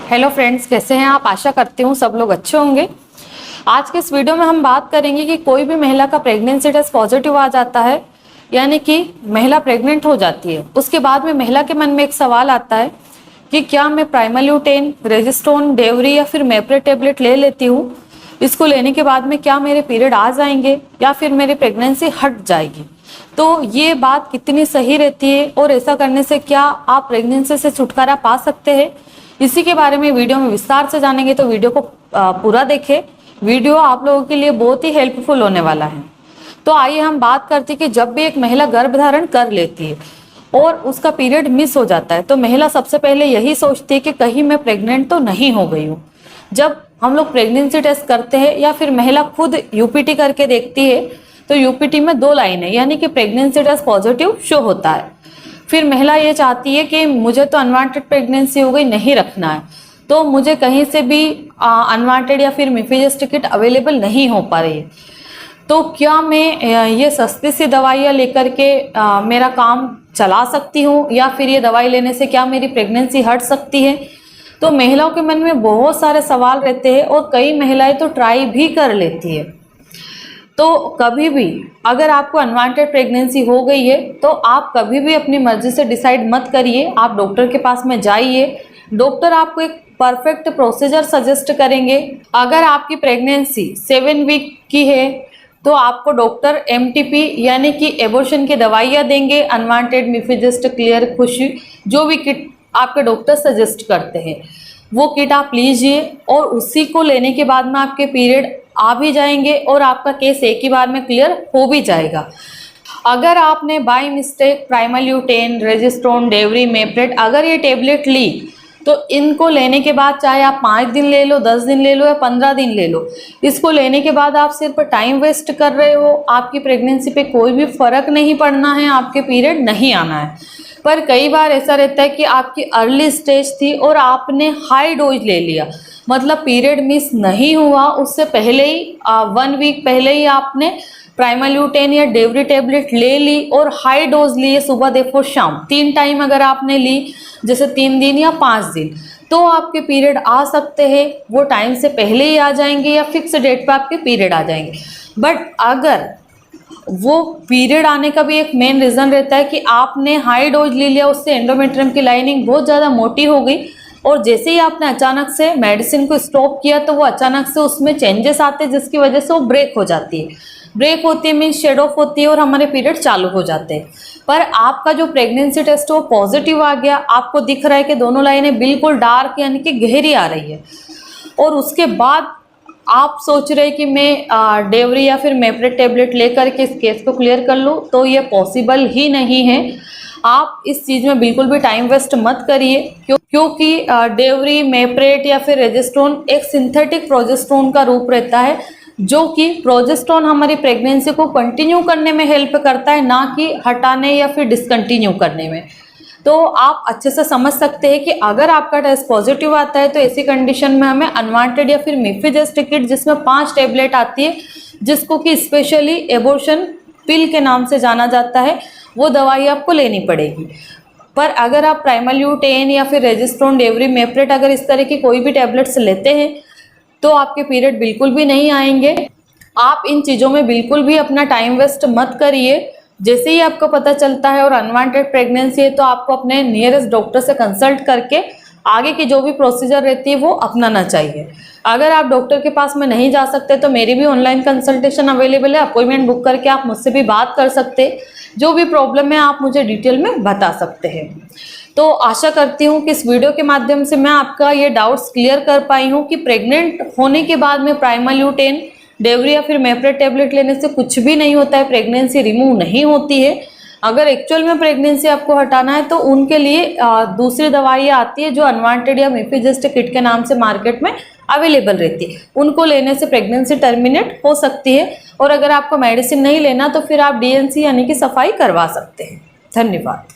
Hello friends, कैसे हैं आप। आशा करती हूँ सब लोग अच्छे होंगे। आज के इस वीडियो में हम बात करेंगे कि कोई भी महिला का प्रेगनेंसी टेस्ट पॉजिटिव आ जाता है, यानी कि महिला प्रेग्नेंट हो जाती है। उसके बाद में महिला के मन में एक सवाल आता है कि क्या मैं प्राइमल्यूटेन, रेजिस्ट्रोन, डेवरी या फिर मेप्रे टेबलेट ले लेती हूँ, इसको लेने के बाद में क्या मेरे पीरियड आ जाएंगे या फिर मेरी प्रेगनेंसी हट जाएगी। तो ये बात कितनी सही रहती है और ऐसा करने से क्या आप प्रेगनेंसी से छुटकारा पा सकते हैं, इसी के बारे में वीडियो में विस्तार से जानेंगे। तो वीडियो को पूरा देखें, वीडियो आप लोगों के लिए बहुत ही हेल्पफुल होने वाला है। तो आइए हम बात करते हैं कि जब भी एक महिला गर्भ धारण कर लेती है और उसका पीरियड मिस हो जाता है तो महिला सबसे पहले यही सोचती है कि कहीं मैं प्रेग्नेंट तो नहीं हो गई हूँ। जब हम लोग प्रेगनेंसी टेस्ट करते हैं या फिर महिला खुद यूपीटी करके देखती है तो यूपीटी में 2 लाइनें यानी कि प्रेगनेंसी टेस्ट पॉजिटिव शो होता है। फिर महिला ये चाहती है कि मुझे तो अनवांटेड प्रेगनेंसी हो गई, नहीं रखना है, तो मुझे कहीं से भी अनवांटेड या फिर मिफिजेस्ट किट अवेलेबल नहीं हो पा रही है, तो क्या मैं ये सस्ती सी दवाइयाँ लेकर के मेरा काम चला सकती हूँ या फिर ये दवाई लेने से क्या मेरी प्रेगनेंसी हट सकती है। तो महिलाओं के मन में बहुत सारे सवाल रहते हैं और कई महिलाएं तो ट्राई भी कर लेती है। तो कभी भी अगर आपको अनवांटेड प्रेगनेंसी हो गई है तो आप कभी भी अपनी मर्जी से डिसाइड मत करिए, आप डॉक्टर के पास में जाइए। डॉक्टर आपको एक परफेक्ट प्रोसीजर सजेस्ट करेंगे। अगर आपकी प्रेगनेंसी 7 वीक की है तो आपको डॉक्टर एमटीपी यानी कि एबॉर्शन की दवाइयाँ देंगे, अनवांटेड, मिफिजेस्ट, क्लियर, खुशी, जो भी किट आपके डॉक्टर सजेस्ट करते हैं वो किट आप लीजिए और उसी को लेने के बाद में आपके पीरियड आ भी जाएंगे और आपका केस एक ही बार में क्लियर हो भी जाएगा। अगर आपने बाय मिस्टेक प्राइमल्यूटेन, रेजिस्ट्रोन, डेवरी, मेप्रेट अगर ये टेबलेट ली तो इनको लेने के बाद चाहे आप 5 दिन ले लो, 10 दिन ले लो या 15 दिन ले लो, इसको लेने के बाद आप सिर्फ टाइम वेस्ट कर रहे हो। आपकी प्रेगनेंसी पे कोई भी फर्क नहीं पड़ना है, आपके पीरियड नहीं आना है। पर कई बार ऐसा रहता है कि आपकी अर्ली स्टेज थी और आपने हाई डोज ले लिया, मतलब पीरियड मिस नहीं हुआ, उससे पहले ही 1 वीक पहले ही आपने प्राइमल्यूटेन या डेवरी टेबलेट ले ली और हाई डोज लिए, सुबह दोपहर शाम 3 टाइम अगर आपने ली, जैसे 3 दिन या 5 दिन, तो आपके पीरियड आ सकते हैं। वो टाइम से पहले ही आ जाएंगे या फिक्स डेट पे आपके पीरियड आ जाएंगे। बट अगर वो पीरियड आने का भी एक मेन रीज़न रहता है कि आपने हाई डोज ले लिया, उससे एंडोमेट्रियम की लाइनिंग बहुत ज़्यादा मोटी हो गई और जैसे ही आपने अचानक से मेडिसिन को स्टॉप किया तो वो अचानक से उसमें चेंजेस आते हैं जिसकी वजह से वो ब्रेक हो जाती है। ब्रेक होती है मीन्स शेड ऑफ होती है और हमारे पीरियड चालू हो जाते हैं। पर आपका जो प्रेगनेंसी टेस्ट है वो पॉजिटिव आ गया, आपको दिख रहा है कि दोनों लाइनें बिल्कुल डार्क यानी कि गहरी आ रही है और उसके बाद आप सोच रहे कि मैं डेवरी या फिर मेप्रेट टेबलेट लेकर के इस केस को क्लियर कर लूँ, तो ये पॉसिबल ही नहीं है। आप इस चीज़ में बिल्कुल भी टाइम वेस्ट मत करिए क्योंकि डेवरी, मेप्रेट या फिर रेजिस्ट्रोन एक सिंथेटिक प्रोजेस्टेरोन का रूप रहता है, जो कि प्रोजेस्टेरोन हमारी प्रेगनेंसी को कंटिन्यू करने में हेल्प करता है, ना कि हटाने या फिर डिसकंटिन्यू करने में। तो आप अच्छे से समझ सकते हैं कि अगर आपका टेस्ट पॉजिटिव आता है तो ऐसी कंडीशन में हमें अनवांटेड या फिर मिफिजेस्ट किट जिसमें 5 टेबलेट आती है, जिसको कि स्पेशली एबॉर्शन पिल के नाम से जाना जाता है, वो दवाई आपको लेनी पड़ेगी। पर अगर आप प्राइमल्यूटेन या फिर रेजिस्ट्रोन, डेवरी, मेप्रेट अगर इस तरह की कोई भी टेबलेट्स लेते हैं तो आपके पीरियड बिल्कुल भी नहीं आएंगे। आप इन चीज़ों में बिल्कुल भी अपना टाइम वेस्ट मत करिए। जैसे ही आपको पता चलता है और अनवांटेड प्रेगनेंसी है तो आपको अपने नियरेस्ट डॉक्टर से कंसल्ट करके आगे की जो भी प्रोसीजर रहती है वो अपनाना चाहिए। अगर आप डॉक्टर के पास में नहीं जा सकते तो मेरी भी ऑनलाइन कंसल्टेशन अवेलेबल है, अपॉइंटमेंट बुक करके आप मुझसे भी बात कर सकते हैं। जो भी प्रॉब्लम है आप मुझे डिटेल में बता सकते हैं। तो आशा करती हूँ कि इस वीडियो के माध्यम से मैं आपका ये डाउट्स क्लियर कर पाई हूँ कि प्रेग्नेंट होने के बाद में प्राइमल्यूटेन, डेवरी या फिर मेप्रेट टेबलेट लेने से कुछ भी नहीं होता है, प्रेगनेंसी रिमूव नहीं होती है। अगर एक्चुअल में प्रेगनेंसी आपको हटाना है तो उनके लिए दूसरी दवाइयाँ आती है जो अनवांटेड या मिफिजेस्ट किट के नाम से मार्केट में अवेलेबल रहती है, उनको लेने से प्रेगनेंसी टर्मिनेट हो सकती है। और अगर आपको मेडिसिन नहीं लेना तो फिर आप डीएनसी यानी कि सफाई करवा सकते हैं। धन्यवाद।